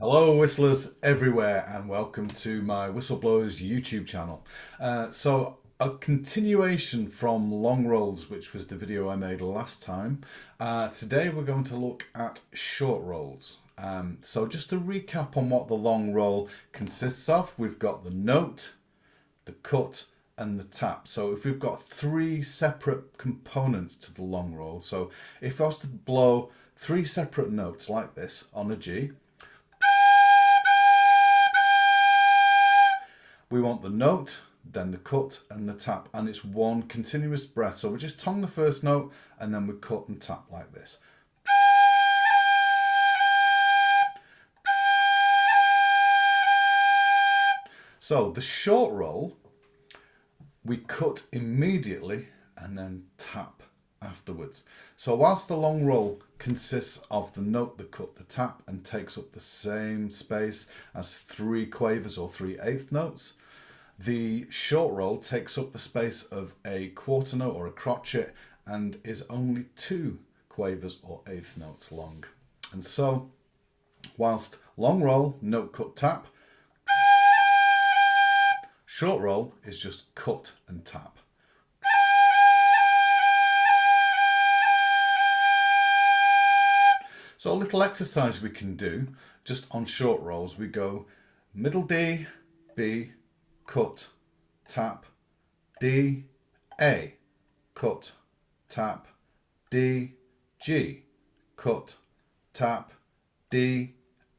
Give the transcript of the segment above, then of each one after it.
Hello whistlers everywhere and welcome to my Whistleblowers YouTube channel. So a continuation from long rolls, which was the video I made last time. Today we're going to look at short rolls. So just to recap on what the long roll consists of, we've got the note, the cut and the tap. So if we've got three separate components to the long roll, so if I was to blow three separate notes like this on a G, we want the note, then the cut and the tap, and it's one continuous breath. So we just tongue the first note and then we cut and tap like this. So the short roll, we cut immediately and then tap afterwards. So whilst the long roll consists of the note, the cut, the tap, and takes up the same space as three quavers or 3/8 notes, the short roll takes up the space of a quarter note or a crotchet and is only 2 quavers or 1/8 notes long. And so whilst long roll, note, cut, tap, short roll is just cut and tap. So a little exercise we can do just on short rolls. We go middle D, B, cut, tap, D, A, cut, tap, D, G, cut, tap, D,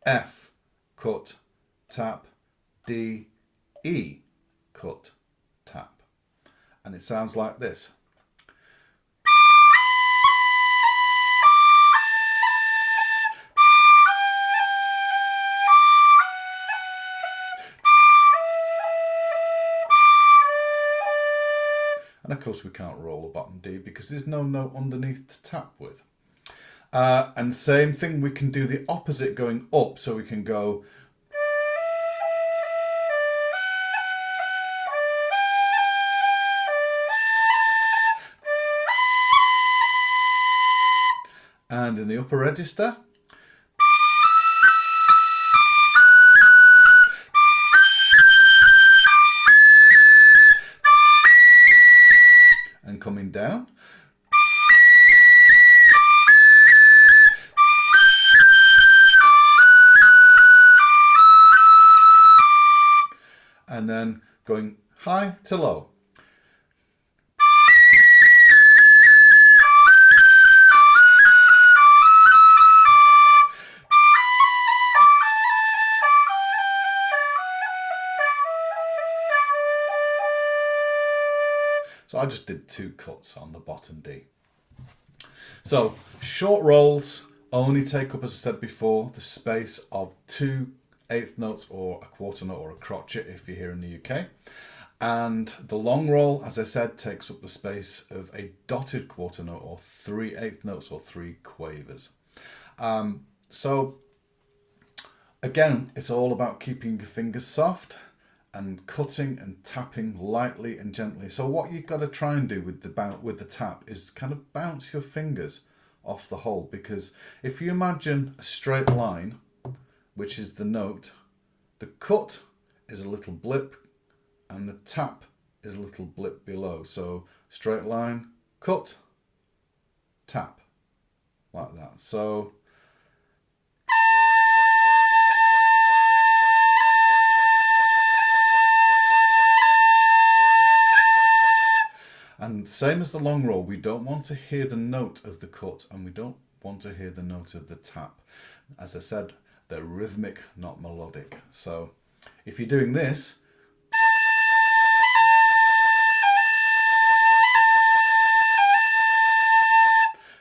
F, cut, tap, D, E, cut, tap. And it sounds like this. And of course we can't roll a bottom D because there's no note underneath to tap with. And same thing, we can do the opposite going up. So we can go and in the upper register, and coming down, and then going high to low. So I just did 2 cuts on the bottom D. So short rolls only take up, as I said before, the space of 2/8 notes or a quarter note or a crotchet if you're here in the UK. And the long roll, as I said, takes up the space of a dotted quarter note or 3/8 notes or 3 quavers. So again, it's all about keeping your fingers soft and cutting and tapping lightly and gently. So what you've got to try and do with the tap is kind of bounce your fingers off the hole, because if you imagine a straight line, which is the note, the cut is a little blip and the tap is a little blip below. So straight line, cut, tap, like that. So and same as the long roll, we don't want to hear the note of the cut and we don't want to hear the note of the tap. As I said, they're rhythmic, not melodic. So if you're doing this,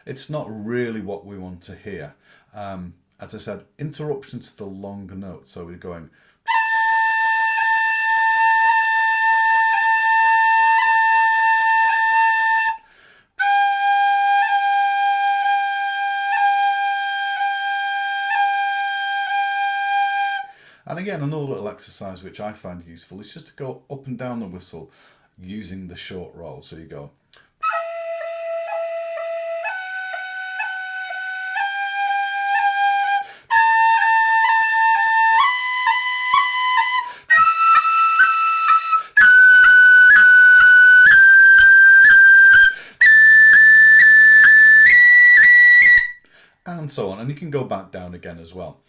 it's not really what we want to hear. As I said, interruptions to the longer note. So we're going, and again, another little exercise which I find useful is just to go up and down the whistle using the short roll. So you go, on, and you can go back down again as well.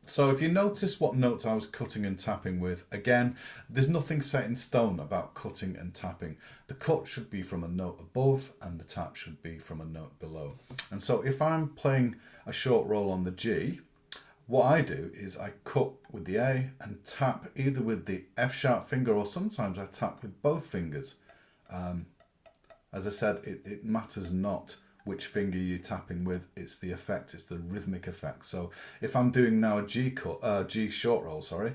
So if you notice what notes I was cutting and tapping with, again, there's nothing set in stone about cutting and tapping. The cut should be from a note above and the tap should be from a note below. And so if I'm playing a short roll on the G, what I do is I cut with the A and tap either with the F sharp finger, or sometimes I tap with both fingers. As I said, it matters not which finger you're tapping with, it's the effect, it's the rhythmic effect. So if I'm doing now a G short roll, sorry,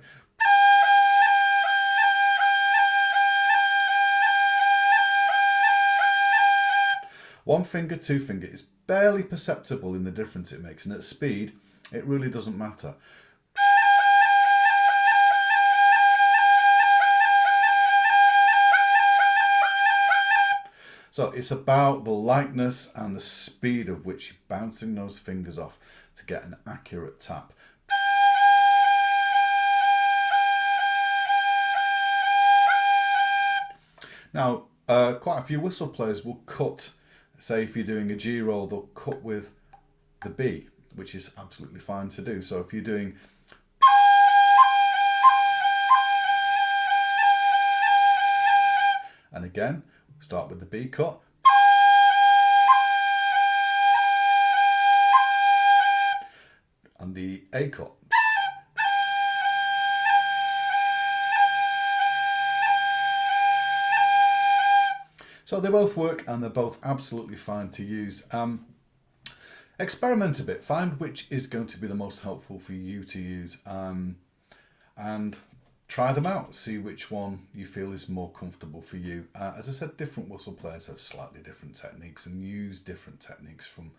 one finger, two finger is barely perceptible in the difference it makes, and at speed it really doesn't matter. So it's about the lightness and the speed of which you're bouncing those fingers off to get an accurate tap. Now, quite a few whistle players will cut, say if you're doing a G roll, they'll cut with the B, which is absolutely fine to do. So if you're doing and again, start with the B cut. And the A cut. So they both work and they're both absolutely fine to use. Experiment a bit, find which is going to be the most helpful for you to use, and try them out, see which one you feel is more comfortable for you. As I said, different whistle players have slightly different techniques and use different techniques from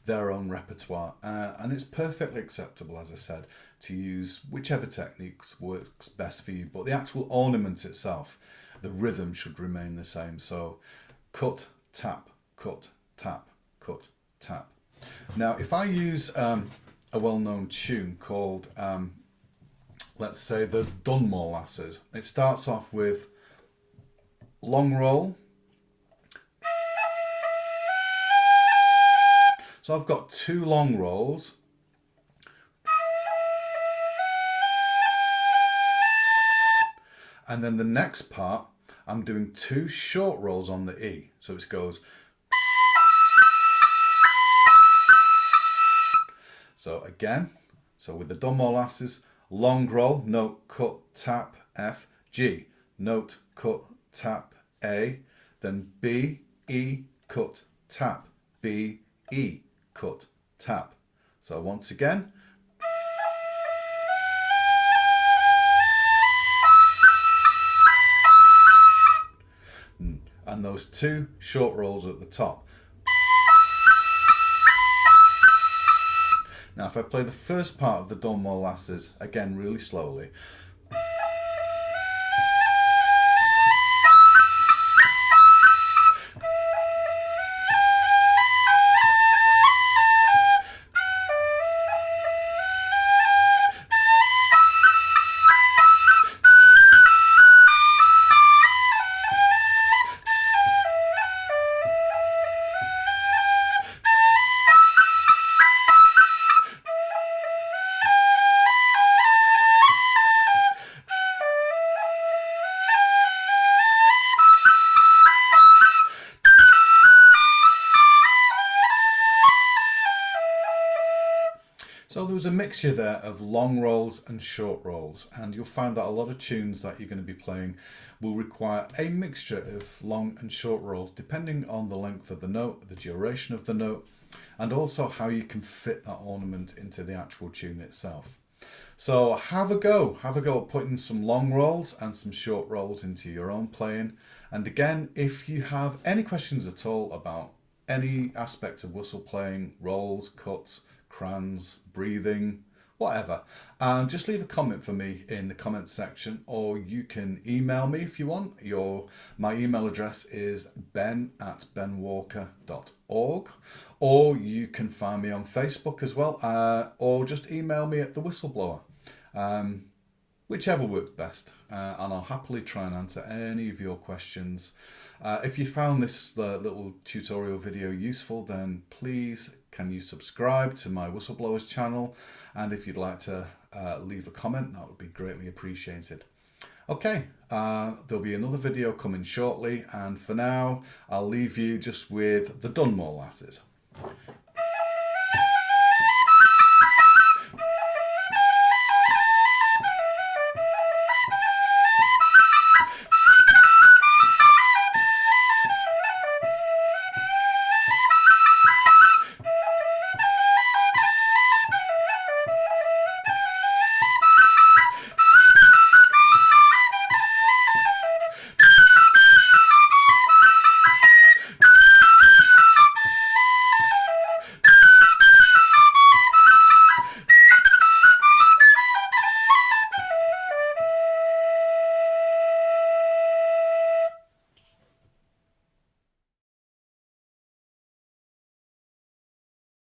their own repertoire, and it's perfectly acceptable, as I said, to use whichever techniques works best for you, but the actual ornament itself, the rhythm should remain the same. So cut, tap, cut, tap, cut, tap. Now if I use a well-known tune called let's say the Dunmore Lasses, it starts off with long roll. So I've got two long rolls. And then the next part, I'm doing two short rolls on the E. So it goes. So again, so with the Dunmore Lasses, long roll, note, cut, tap, F, G, note, cut, tap, A, then B, E, cut, tap, B, E, cut, tap. So once again. And those two short rolls at the top. Now if I play the first part of the Dunmore Lasses, again really slowly. So there was a mixture there of long rolls and short rolls, and you'll find that a lot of tunes that you're going to be playing will require a mixture of long and short rolls depending on the length of the note, the duration of the note, and also how you can fit that ornament into the actual tune itself. So have a go at putting some long rolls and some short rolls into your own playing. And again, if you have any questions at all about any aspect of whistle playing, rolls, cuts, crans, breathing, whatever, just leave a comment for me in the comments section, or you can email me if you want. My email address is ben@benwalker.org, or you can find me on Facebook as well, or just email me at the Whistleblower, whichever works best, and I'll happily try and answer any of your questions. If you found this little tutorial video useful, then please can you subscribe to my Whistleblowers channel? And if you'd like to leave a comment, that would be greatly appreciated. Okay, there'll be another video coming shortly, and for now I'll leave you just with the Dunmore lasses.